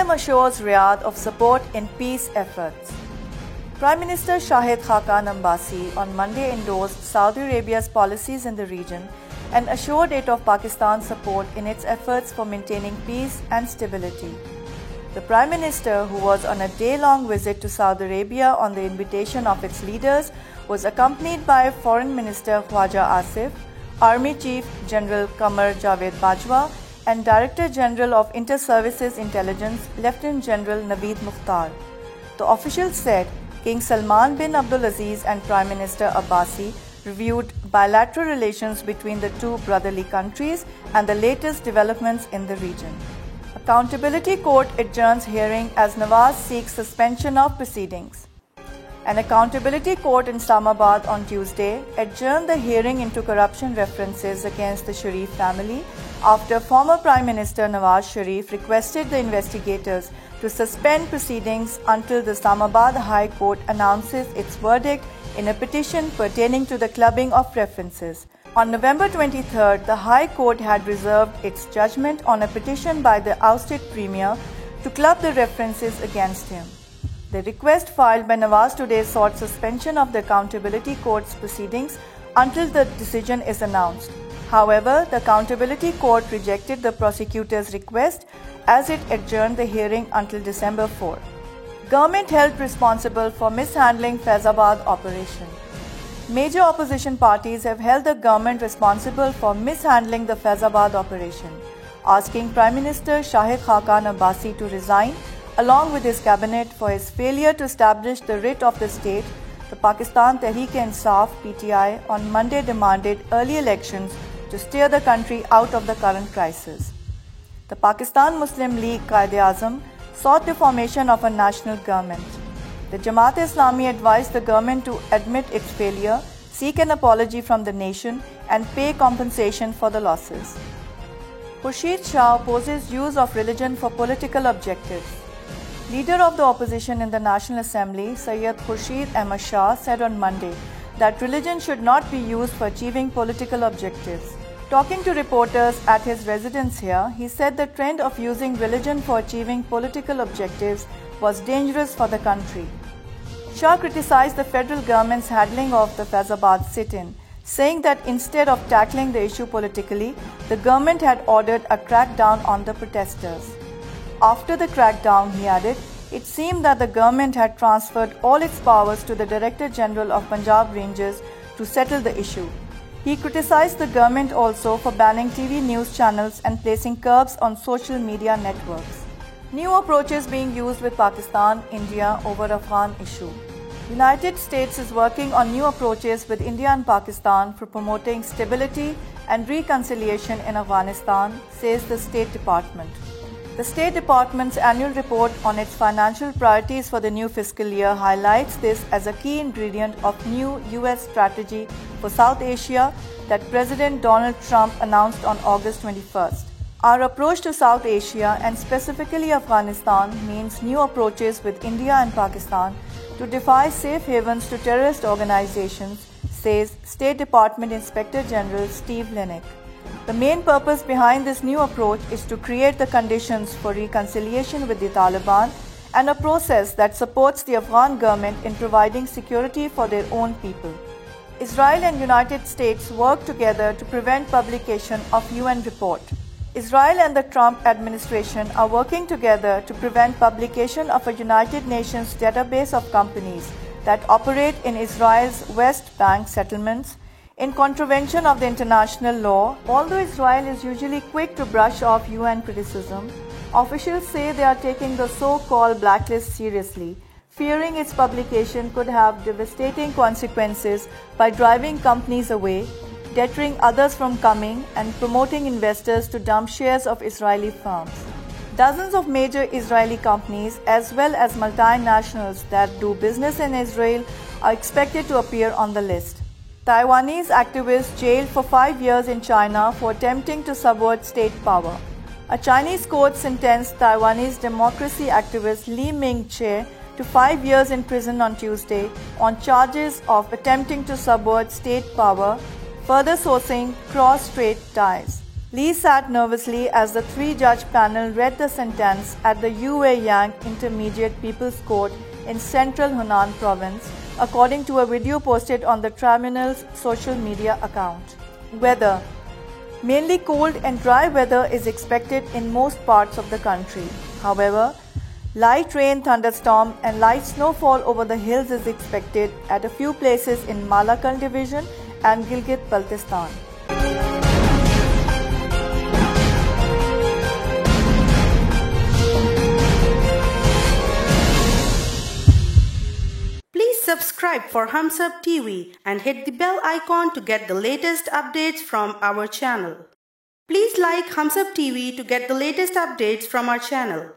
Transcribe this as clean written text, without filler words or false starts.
PMM assures Riyadh of support in peace efforts. Prime Minister Shahid Khaqan Abbasi on Monday endorsed Saudi Arabia's policies in the region and assured it of Pakistan's support in its efforts for maintaining peace and stability. The Prime Minister, who was on a day-long visit to Saudi Arabia on the invitation of its leaders, was accompanied by Foreign Minister Khwaja Asif, Army Chief General Qamar Javed Bajwa, and Director General of Inter-Services Intelligence, Lieutenant General Naveed Mukhtar. The officials said King Salman bin Abdulaziz and Prime Minister Abbasi reviewed bilateral relations between the two brotherly countries and the latest developments in the region. Accountability Court adjourns hearing as Nawaz seeks suspension of proceedings. An accountability court in Islamabad on Tuesday adjourned the hearing into corruption references against the Sharif family after former Prime Minister Nawaz Sharif requested the investigators to suspend proceedings until the Islamabad High Court announces its verdict in a petition pertaining to the clubbing of references. On November 23rd, the High Court had reserved its judgment on a petition by the ousted Premier to club the references against him. The request filed by Nawaz today sought suspension of the Accountability Court's proceedings until the decision is announced. However, the Accountability Court rejected the prosecutor's request as it adjourned the hearing until December 4. Government held responsible for mishandling Faizabad operation. Major opposition parties have held the government responsible for mishandling the Faizabad operation, asking Prime Minister Shahid Khaqan Abbasi to resign along with his cabinet for his failure to establish the writ of the state. The Pakistan Tehreek-e-Insaf (PTI) on Monday demanded early elections to steer the country out of the current crisis. The Pakistan Muslim League Quaid-e-Azam sought the formation of a national government. The Jamaat-e-Islami advised the government to admit its failure, seek an apology from the nation, and pay compensation for the losses. Khurshid Shah opposes use of religion for political objectives. Leader of the opposition in the National Assembly, Sayyid Khurshid Ahmad Shah, said on Monday that religion should not be used for achieving political objectives. Talking to reporters at his residence here, he said the trend of using religion for achieving political objectives was dangerous for the country. Shah criticized the federal government's handling of the Faizabad sit-in, saying that instead of tackling the issue politically, the government had ordered a crackdown on the protesters. After the crackdown, he added, it seemed that the government had transferred all its powers to the Director General of Punjab Rangers to settle the issue. He criticized the government also for banning TV news channels and placing curbs on social media networks. New approaches being used with Pakistan, India over Afghan issue. United States is working on new approaches with India and Pakistan for promoting stability and reconciliation in Afghanistan, says the State Department. The State Department's annual report on its financial priorities for the new fiscal year highlights this as a key ingredient of new U.S. strategy for South Asia that President Donald Trump announced on August 21st. Our approach to South Asia and specifically Afghanistan means new approaches with India and Pakistan to defy safe havens to terrorist organizations, says State Department Inspector General Steve Linick. The main purpose behind this new approach is to create the conditions for reconciliation with the Taliban and a process that supports the Afghan government in providing security for their own people. Israel and United States work together to prevent publication of UN report. Israel and the Trump administration are working together to prevent publication of a United Nations database of companies that operate in Israel's West Bank settlements in contravention of the international law. Although Israel is usually quick to brush off UN criticism, officials say they are taking the so-called blacklist seriously, fearing its publication could have devastating consequences by driving companies away, deterring others from coming, and promoting investors to dump shares of Israeli firms. Dozens of major Israeli companies as well as multinationals that do business in Israel are expected to appear on the list. Taiwanese activists jailed for 5 years in China for attempting to subvert state power. A Chinese court sentenced Taiwanese democracy activist Li Ming-che to 5 years in prison on Tuesday on charges of attempting to subvert state power, further sourcing cross-strait ties. Lee sat nervously as the three-judge panel read the sentence at the UA Yang Intermediate People's Court in central Hunan province, according to a video posted on the tribunal's social media account. Weather. Mainly cold and dry weather is expected in most parts of the country. However, light rain, thunderstorm and light snowfall over the hills is expected at a few places in Malakal division and Gilgit-Baltistan. Please subscribe for Hums Up TV and hit the bell icon to get the latest updates from our channel. Please like Hums Up TV to get the latest updates from our channel.